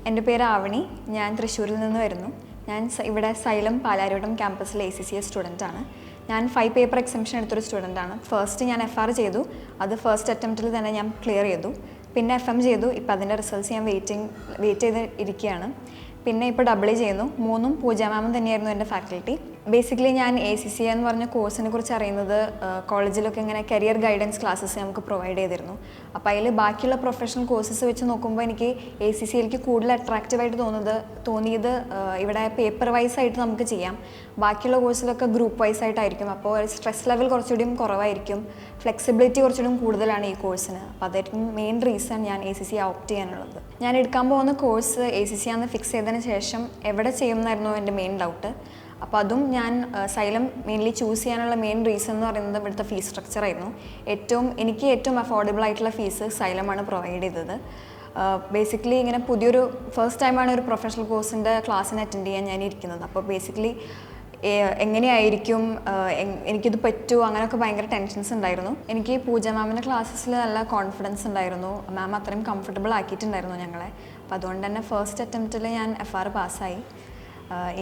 എൻ്റെ പേര് ആവണി. ഞാൻ തൃശ്ശൂരിൽ നിന്ന് വരുന്നു. ഞാൻ ഇവിടെ സൈലം പാലാരിവട്ടം ക്യാമ്പസിലെ ACCA സ്റ്റുഡൻ്റാണ്. ഞാൻ 5 പേപ്പർ എക്സംഷൻ എടുത്തൊരു സ്റ്റുഡൻ്റാണ്. ഫസ്റ്റ് ഞാൻ FR ചെയ്തു. അത് ഫസ്റ്റ് അറ്റംപ്റ്റിൽ തന്നെ ഞാൻ ക്ലിയർ ചെയ്തു. പിന്നെ FM ചെയ്തു. ഇപ്പോൾ അതിൻ്റെ റിസൾട്ട്സ് ഞാൻ വെയിറ്റ് ചെയ്ത് ഇരിക്കുകയാണ്. പിന്നെ ഇപ്പോൾ AA ചെയ്യുന്നു. 3ഉം പൂജ മാമും തന്നെയായിരുന്നു എൻ്റെ ഫാക്കൽറ്റി. ബേസിക്കലി ഞാൻ ACCA എന്ന് പറഞ്ഞ കോഴ്സിനെ കുറിച്ച് അറിയുന്നത് കോളേജിലൊക്കെ ഇങ്ങനെ കരിയർ ഗൈഡൻസ് ക്ലാസ്സസ് നമുക്ക് പ്രൊവൈഡ് ചെയ്തിരുന്നു. അപ്പോൾ അതിൽ ബാക്കിയുള്ള പ്രൊഫഷണൽ കോഴ്സസ് വെച്ച് നോക്കുമ്പോൾ എനിക്ക് ACCAയിലേക്ക് കൂടുതൽ അട്രാക്റ്റീവായിട്ട് തോന്നിയത് ഇവിടെ പേപ്പർ വൈസ് ആയിട്ട് നമുക്ക് ചെയ്യാം. ബാക്കിയുള്ള കോഴ്സിലൊക്കെ ഗ്രൂപ്പ് വൈസ് ആയിട്ടായിരിക്കും. അപ്പോൾ സ്ട്രെസ് ലെവൽ കുറച്ചുകൂടിയും കുറവായിരിക്കും, ഫ്ലെക്സിബിലിറ്റി കുറച്ചുകൂടിയും കൂടുതലാണ് ഈ കോഴ്സിന്. അപ്പോൾ അതായിരിക്കും മെയിൻ റീസൺ ഞാൻ ACCA ഓപ്റ്റ് ചെയ്യാനുള്ളത്. ഞാൻ എടുക്കാൻ പോകുന്ന കോഴ്സ് ACCA എന്ന് ഫിക്സ് ചെയ്തതിന് ശേഷം എവിടെ ചെയ്യുമെന്നായിരുന്നു എൻ്റെ മെയിൻ ഡൗട്ട്. അപ്പോൾ അതും ഞാൻ സൈലം മെയിൻലി ചൂസ് ചെയ്യാനുള്ള മെയിൻ റീസൺ എന്ന് പറയുന്നത് ഇവിടുത്തെ ഫീസ് സ്ട്രക്ചറായിരുന്നു. എനിക്ക് ഏറ്റവും അഫോർഡബിൾ ആയിട്ടുള്ള ഫീസ് സൈലമാണ് പ്രൊവൈഡ് ചെയ്തത്. ബേസിക്കലി ഇങ്ങനെ പുതിയൊരു ഫസ്റ്റ് ടൈമാണ് ഒരു പ്രൊഫഷണൽ കോഴ്സിൻ്റെ ക്ലാസ്സിന് അറ്റൻഡ് ചെയ്യാൻ ഞാൻ ഇരിക്കുന്നത്. അപ്പോൾ ബേസിക്കലി എങ്ങനെയായിരിക്കും, എനിക്കിത് പറ്റുമോ, അങ്ങനെയൊക്കെ ഭയങ്കര ടെൻഷൻസ് ഉണ്ടായിരുന്നു. എനിക്ക് പൂജ മാമിൻ്റെ ക്ലാസ്സസിൽ നല്ല കോൺഫിഡൻസ് ഉണ്ടായിരുന്നു. മാം അത്രയും കംഫർട്ടബിൾ ആക്കിയിട്ടുണ്ടായിരുന്നു ഞങ്ങളെ. അപ്പോൾ അതുകൊണ്ട് തന്നെ ഫസ്റ്റ് അറ്റംപ്റ്റിൽ ഞാൻ FR പാസ്സായി.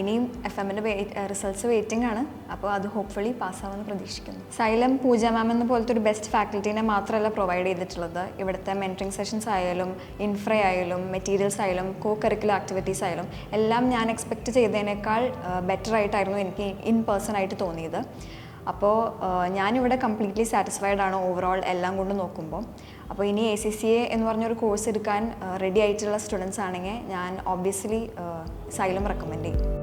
ഇനിയും FMൻ്റെ റിസൾട്ട്സ് വെയിറ്റിംഗ് ആണ്. അപ്പോൾ അത് ഹോപ്പ്ഫുള്ളി പാസ്സാവുമെന്ന് പ്രതീക്ഷിക്കുന്നു. സൈലം പൂജ മാം എന്ന പോലത്തെ ഒരു ബെസ്റ്റ് ഫാക്കൽറ്റീനെ മാത്രമല്ല പ്രൊവൈഡ് ചെയ്തിട്ടുള്ളത്. ഇവിടുത്തെ മെൻറ്ററിങ് സെഷൻസ് ആയാലും ഇൻഫ്ര ആയാലും മെറ്റീരിയൽസ് ആയാലും കരിക്കുലർ ആക്ടിവിറ്റീസ് ആയാലും എല്ലാം ഞാൻ എക്സ്പെക്റ്റ് ചെയ്തതിനേക്കാൾ ബെറ്റർ ആയിട്ടായിരുന്നു എനിക്ക് ഇൻ പേഴ്സൺ ആയിട്ട് തോന്നിയത്. അപ്പോൾ ഞാനിവിടെ കംപ്ലീറ്റ്ലി സാറ്റിസ്ഫൈഡ് ആണ് ഓവറോൾ എല്ലാം കൊണ്ട് നോക്കുമ്പോൾ. അപ്പോൾ ഇനി ACCA എന്ന് പറഞ്ഞൊരു കോഴ്സ് എടുക്കാൻ റെഡി ആയിട്ടുള്ള സ്റ്റുഡൻസ് ആണെങ്കിൽ ഞാൻ ഓബ്വിയസ്ലി സൈലം റെക്കമെൻഡ് ചെയ്യും.